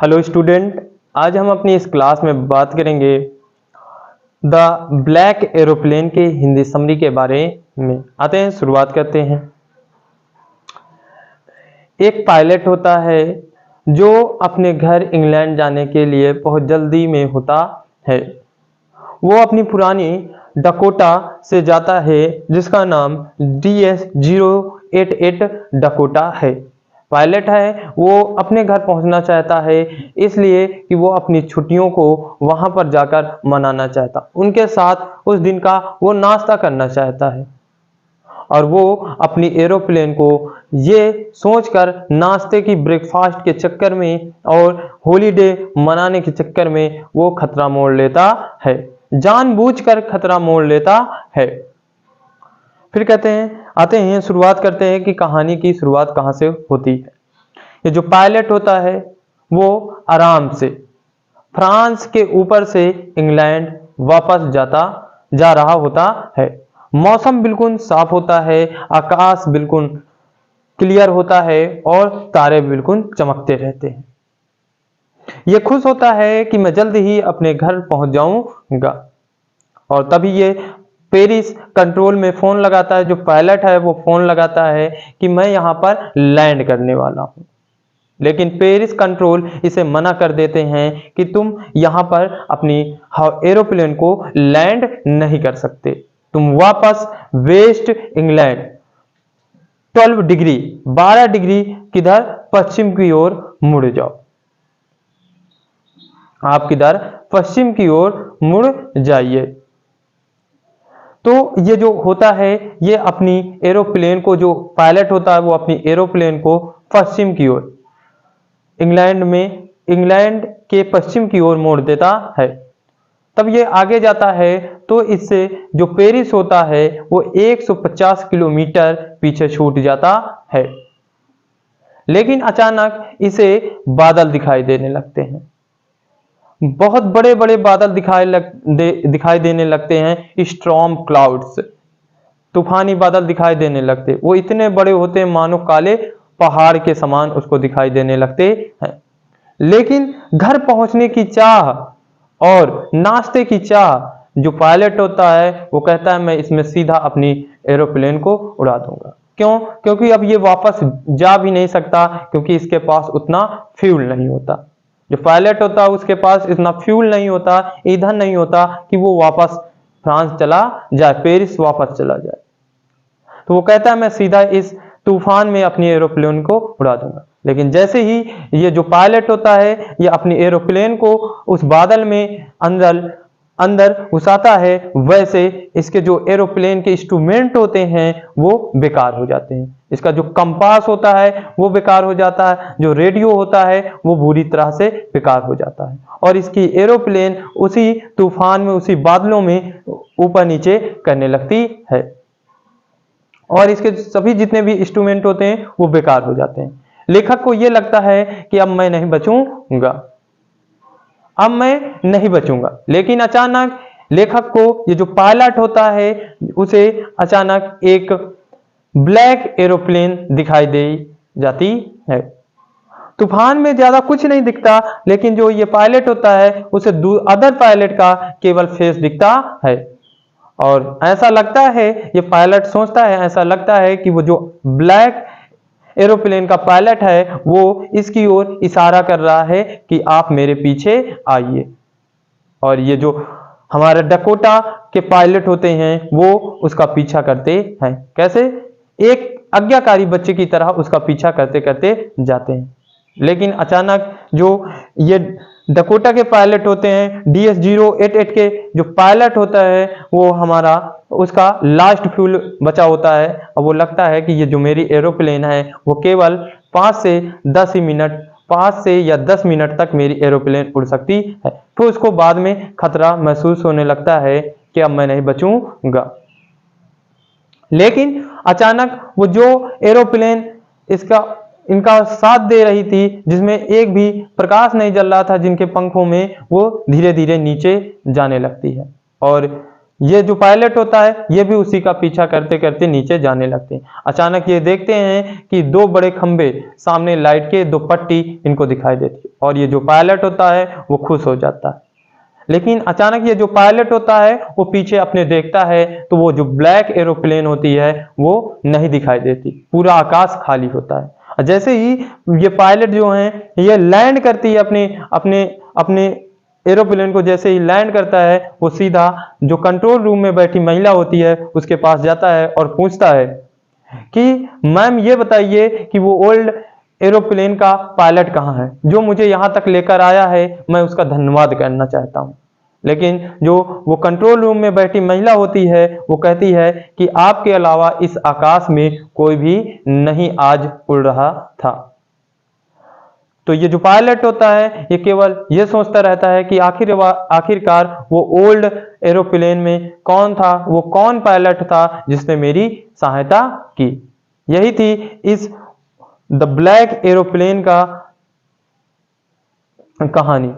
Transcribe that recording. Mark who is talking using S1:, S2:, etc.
S1: Hello student, आज हम अपनी इस क्लास में बात करेंगे द ब्लैक एरोप्लेन के हिंदी समरी के बारे में। आते हैं, शुरुआत करते हैं। एक पायलट होता है जो अपने घर इंग्लैंड जाने के लिए बहुत जल्दी में होता है। वो अपनी पुरानी डकोटा से जाता है जिसका नाम DS-088 डकोटा है। पायलट है, वो अपने घर पहुंचना चाहता है इसलिए कि वो अपनी छुट्टियों को वहां पर जाकर मनाना चाहता, उनके साथ उस दिन का वो नाश्ता करना चाहता है। और वो अपनी एरोप्लेन को ये सोचकर नाश्ते की ब्रेकफास्ट के चक्कर में और हॉलीडे मनाने के चक्कर में वो खतरा मोड़ लेता है, जानबूझकर खतरा मोड़ लेता है। फिर कहते हैं, आते हैं, शुरुआत करते हैं कि कहानी की शुरुआत कहाँ से होती है। ये जो पायलट होता है वो आराम से फ्रांस के ऊपर से इंग्लैंड वापस जा रहा होता है। मौसम बिल्कुल साफ होता है, आकाश बिल्कुल क्लियर होता है और तारे बिल्कुल चमकते रहते हैं। ये खुश होता है कि मैं जल्द ही अपने घर पहुंच जाऊंगा। और तभी ये पेरिस कंट्रोल में फोन लगाता है। जो पायलट है वो फोन लगाता है कि मैं यहाँ पर लैंड करने वाला हूँ, लेकिन पेरिस कंट्रोल इसे मना कर देते हैं कि तुम यहाँ पर अपनी एरोप्लेन को लैंड नहीं कर सकते, तुम वापस वेस्ट इंग्लैंड 12 डिग्री किधर पश्चिम की ओर मुड़ जाओ। आप किधर पश्चिम की ओर मुड़ जाइए। तो ये जो होता है, ये अपनी एरोप्लेन को, जो पायलट होता है वो अपनी एरोप्लेन को पश्चिम की ओर, इंग्लैंड के पश्चिम की ओर मोड़ देता है। तब ये आगे जाता है तो इससे जो पेरिस होता है वो 150 किलोमीटर पीछे छूट जाता है। लेकिन अचानक इसे बादल दिखाई देने लगते हैं, बहुत बड़े बड़े बादल दिखाई देने लगते हैं। स्टॉर्म क्लाउड्स, तूफानी बादल दिखाई देने लगते। वो इतने बड़े होते हैं मानो काले पहाड़ के समान उसको दिखाई देने लगते हैं। लेकिन घर पहुंचने की चाह और नाश्ते की चाह, जो पायलट होता है वो कहता है मैं इसमें सीधा अपनी एरोप्लेन को उड़ा दूंगा। क्यों? क्योंकि अब ये वापस जा भी नहीं सकता, क्योंकि इसके पास उतना फ्यूल नहीं होता। जो पायलट होता है उसके पास इतना फ्यूल नहीं होता, ईंधन नहीं होता कि वो वापस फ्रांस चला जाए, पेरिस वापस चला जाए। तो वो कहता है मैं सीधा इस तूफान में अपनी एरोप्लेन को उड़ा दूंगा। लेकिन जैसे ही ये जो पायलट होता है ये अपनी एरोप्लेन को उस बादल में अंदर घुसाता है, वैसे इसके जो एरोप्लेन के इंस्ट्रूमेंट होते हैं वो बेकार हो जाते हैं। इसका जो कंपास होता है वो बेकार हो जाता है, जो रेडियो होता है वो बुरी तरह से बेकार हो जाता है। और इसकी एरोप्लेन उसी तूफान में, उसी बादलों में ऊपर नीचे करने लगती है और इसके सभी जितने भी इंस्ट्रूमेंट होते हैं वो बेकार हो जाते हैं। लेखक को यह लगता है कि अब मैं नहीं बचूंगा, लेकिन अचानक लेखक को, ये जो पायलट होता है उसे अचानक एक ब्लैक एरोप्लेन दिखाई दे जाती है। तूफान में ज्यादा कुछ नहीं दिखता, लेकिन जो ये पायलट होता है उसे अदर पायलट का केवल फेस दिखता है। और ऐसा लगता है, ये पायलट सोचता है, ऐसा लगता है कि वो जो ब्लैक एरोप्लेन का पायलट है वो इसकी ओर इशारा कर रहा है कि आप मेरे पीछे आइए। और ये जो हमारे डकोटा के पायलट होते हैं वो उसका पीछा करते हैं। कैसे? एक आज्ञाकारी बच्चे की तरह उसका पीछा करते करते जाते हैं। लेकिन अचानक जो ये डकोटा के पायलट होते हैं, DS-088 के जो पायलट होता है वो हमारा, उसका लास्ट फ्यूल बचा होता है। और वो लगता है कि ये जो मेरी एरोप्लेन है वो केवल 5 से या 10 मिनट तक मेरी एरोप्लेन उड़ सकती है। तो उसको बाद में खतरा महसूस होने लगता है कि अब मैं नहीं बचूंगा। लेकिन अचानक वो जो एरोप्लेन इनका साथ दे रही थी, जिसमें एक भी प्रकाश नहीं जल रहा था जिनके पंखों में, वो धीरे धीरे नीचे जाने लगती है। और ये जो पायलट होता है ये भी उसी का पीछा करते करते नीचे जाने लगते हैं। अचानक ये देखते हैं कि दो बड़े खंबे सामने लाइट के, दो पट्टी इनको दिखाई देती है और ये जो पायलट होता है वो खुश हो जाता है। लेकिन अचानक ये जो पायलट होता है वो पीछे अपने देखता है तो वो जो ब्लैक एरोप्लेन होती है वो नहीं दिखाई देती, पूरा आकाश खाली होता है। जैसे ही ये पायलट जो है ये लैंड करती है अपने अपने अपने एरोप्लेन को, जैसे ही लैंड करता है वो सीधा जो कंट्रोल रूम में बैठी महिला होती है उसके पास जाता है और पूछता है कि मैम ये बताइए कि वो ओल्ड एरोप्लेन का पायलट कहाँ है, जो मुझे यहाँ तक लेकर आया है, मैं उसका धन्यवाद करना चाहता हूँ। लेकिन जो वो कंट्रोल रूम में बैठी महिला होती है वो कहती है कि आपके अलावा इस आकाश में कोई भी नहीं आज उड़ रहा था। तो ये जो पायलट होता है ये केवल ये सोचता रहता है कि आखिरकार वो ओल्ड एरोप्लेन में कौन था, वो कौन पायलट था जिसने मेरी सहायता की। यही थी इस द ब्लैक एरोप्लेन का कहानी।